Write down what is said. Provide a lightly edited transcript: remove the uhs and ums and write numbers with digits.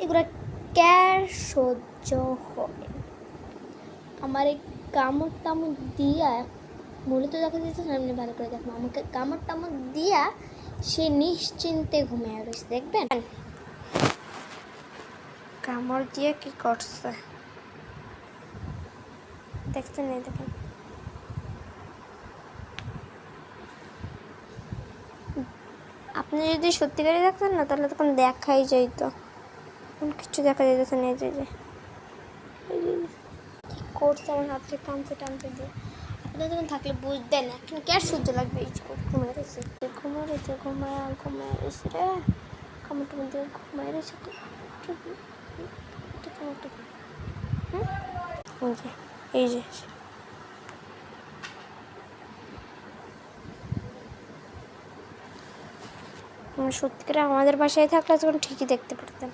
এগুলো ক্যার সহ্য হবে। আমার এই কামড় টামড় দিয়া মূলত দেখা যেতে সামনে ভালো করে দেখো, আমাকে কামড় টামড় দিয়া সে নিশ্চিন্তে ঘুমিয়ে রয়েছে। দেখবেন কামড় দিয়ে কি করছে, দেখছেন? এই দেখেন, আপনি যদি সত্যিকারই দেখতেন না তাহলে তখন দেখাই যাইতো, কিছু দেখা যাইতেছে না। এই যে কি করছে আমার হাত থেকে টানতে টানতে দিয়ে, আপনারা যখন থাকলে বুঝতেন না, এখন কে সহ্য লাগবে? এই যে ঘুমায় রয়েছে ঘুমায় রয়েছে রে, কামড় টামড় দিয়ে ঘুমায় রয়েছে। এই যে সত্যিকারে আমাদের বাসায় থাকলে তখন ঠিকই দেখতে পারতেন।